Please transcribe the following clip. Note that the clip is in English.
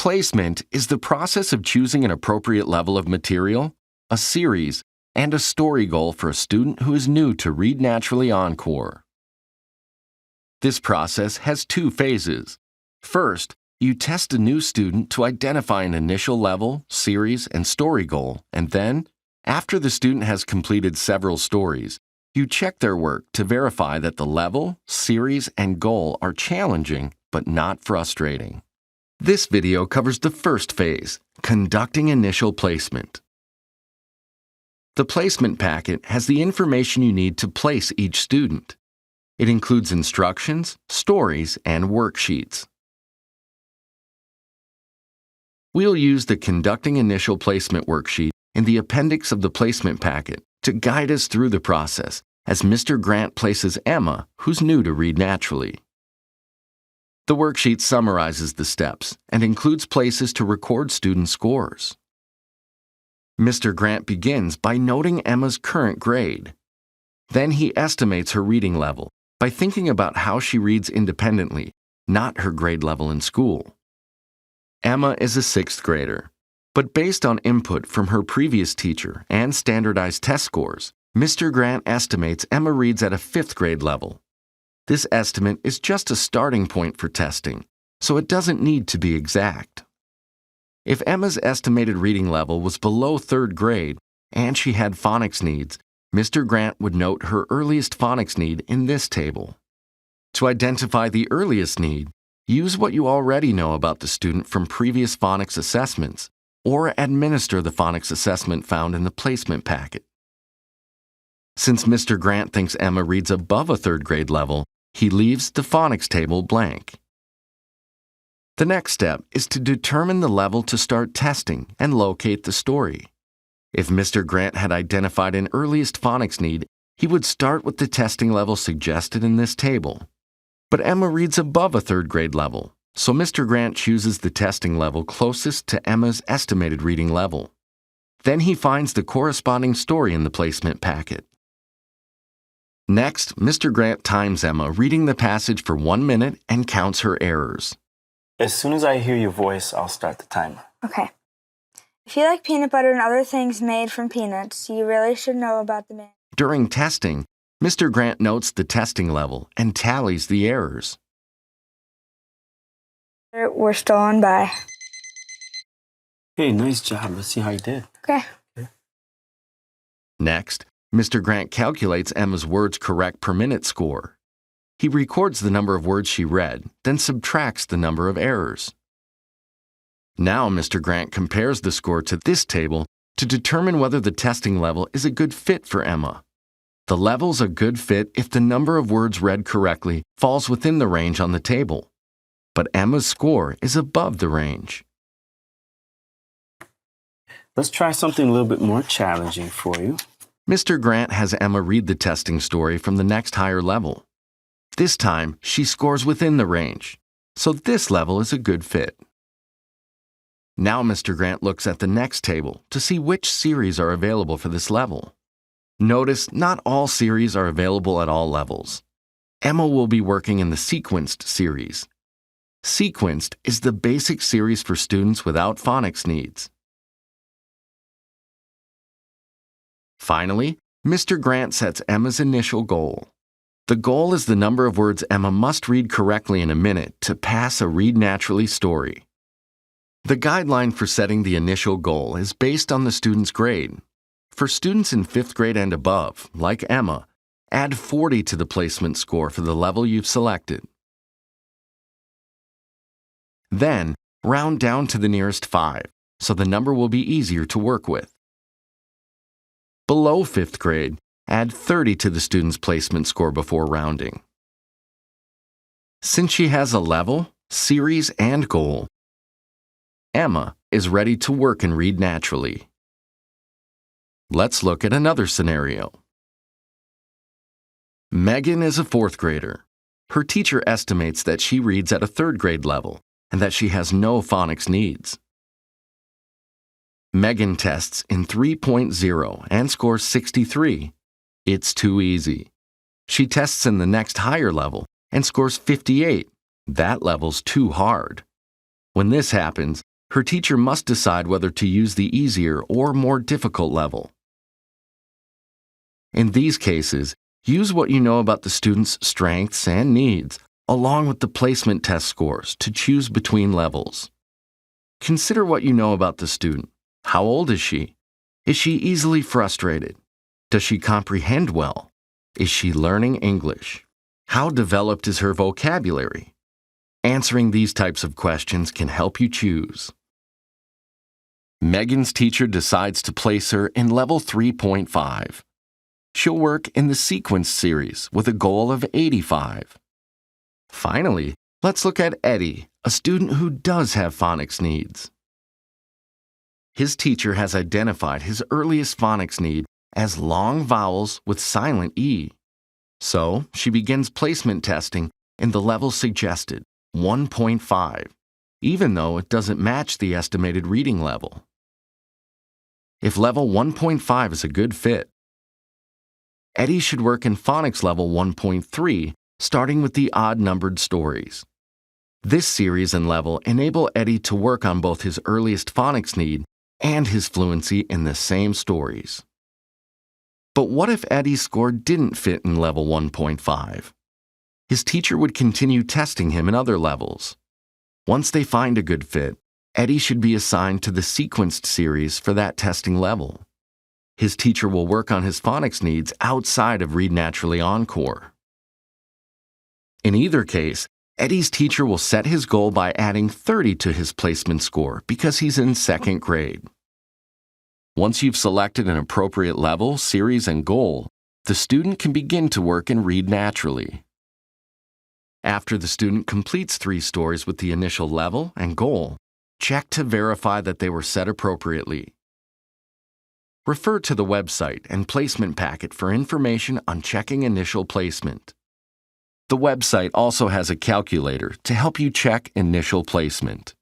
Placement is the process of choosing an appropriate level of material, a series, and a story goal for a student who is new to Read Naturally Encore. This process has two phases. First, you test a new student to identify an initial level, series, and story goal, and then, after the student has completed several stories, you check their work to verify that the level, series, and goal are challenging but not frustrating. This video covers the first phase, conducting initial placement. The placement packet has the information you need to place each student. It includes instructions, stories, and worksheets. We'll use the Conducting Initial Placement worksheet in the appendix of the placement packet to guide us through the process as Mr. Grant places Emma, who's new to Read Naturally. The worksheet summarizes the steps and includes places to record student scores. Mr. Grant begins by noting Emma's current grade. Then he estimates her reading level by thinking about how she reads independently, not her grade level in school. Emma is a 6th grader, but based on input from her previous teacher and standardized test scores, Mr. Grant estimates Emma reads at a 5th grade level. This estimate is just a starting point for testing, so it doesn't need to be exact. If Emma's estimated reading level was below 3rd grade and she had phonics needs, Mr. Grant would note her earliest phonics need in this table. To identify the earliest need, use what you already know about the student from previous phonics assessments, or administer the phonics assessment found in the placement packet. Since Mr. Grant thinks Emma reads above a 3rd grade level, he leaves the phonics table blank. The next step is to determine the level to start testing and locate the story. If Mr. Grant had identified an earliest phonics need, he would start with the testing level suggested in this table. But Emma reads above a 3rd grade level, so Mr. Grant chooses the testing level closest to Emma's estimated reading level. Then he finds the corresponding story in the placement packet. Next, Mr. Grant times Emma reading the passage for 1 minute and counts her errors. As soon as I hear your voice, I'll start the timer. Okay. If you like peanut butter and other things made from peanuts, you really should know about the man. During testing, Mr. Grant notes the testing level and tallies the errors. We're still on by. Hey, nice job. Let's see how you did. Okay. Next, Mr. Grant calculates Emma's words correct per minute score. He records the number of words she read, then subtracts the number of errors. Now Mr. Grant compares the score to this table to determine whether the testing level is a good fit for Emma. The level's a good fit if the number of words read correctly falls within the range on the table. But Emma's score is above the range. Let's try something a little bit more challenging for you. Mr. Grant has Emma read the testing story from the next higher level. This time, she scores within the range, so this level is a good fit. Now Mr. Grant looks at the next table to see which series are available for this level. Notice not all series are available at all levels. Emma will be working in the sequenced series. Sequenced is the basic series for students without phonics needs. Finally, Mr. Grant sets Emma's initial goal. The goal is the number of words Emma must read correctly in a minute to pass a Read Naturally story. The guideline for setting the initial goal is based on the student's grade. For students in 5th grade and above, like Emma, add 40 to the placement score for the level you've selected. Then, round down to the nearest 5, so the number will be easier to work with. Below 5th grade, add 30 to the student's placement score before rounding. Since she has a level, series, and goal, Emma is ready to work and Read Naturally. Let's look at another scenario. Megan is a 4th grader. Her teacher estimates that she reads at a 3rd grade level and that she has no phonics needs. Megan tests in 3.0 and scores 63. It's too easy. She tests in the next higher level and scores 58. That level's too hard. When this happens, her teacher must decide whether to use the easier or more difficult level. In these cases, use what you know about the student's strengths and needs, along with the placement test scores, to choose between levels. Consider what you know about the student. How old is she? Is she easily frustrated? Does she comprehend well? Is she learning English? How developed is her vocabulary? Answering these types of questions can help you choose. Megan's teacher decides to place her in level 3.5. She'll work in the sequence series with a goal of 85. Finally, let's look at Eddie, a student who does have phonics needs. His teacher has identified his earliest phonics need as long vowels with silent E. So, she begins placement testing in the level suggested, 1.5, even though it doesn't match the estimated reading level. If level 1.5 is a good fit, Eddie should work in phonics level 1.3, starting with the odd-numbered stories. This series and level enable Eddie to work on both his earliest phonics need and his fluency in the same stories. But what if Eddie's score didn't fit in level 1.5? His teacher would continue testing him in other levels. Once they find a good fit, Eddie should be assigned to the sequenced series for that testing level. His teacher will work on his phonics needs outside of Read Naturally Encore. In either case, Eddie's teacher will set his goal by adding 30 to his placement score because he's in second grade. Once you've selected an appropriate level, series, and goal, the student can begin to work and read naturally. After the student completes 3 stories with the initial level and goal, check to verify that they were set appropriately. Refer to the website and placement packet for information on checking initial placement. The website also has a calculator to help you check initial placement.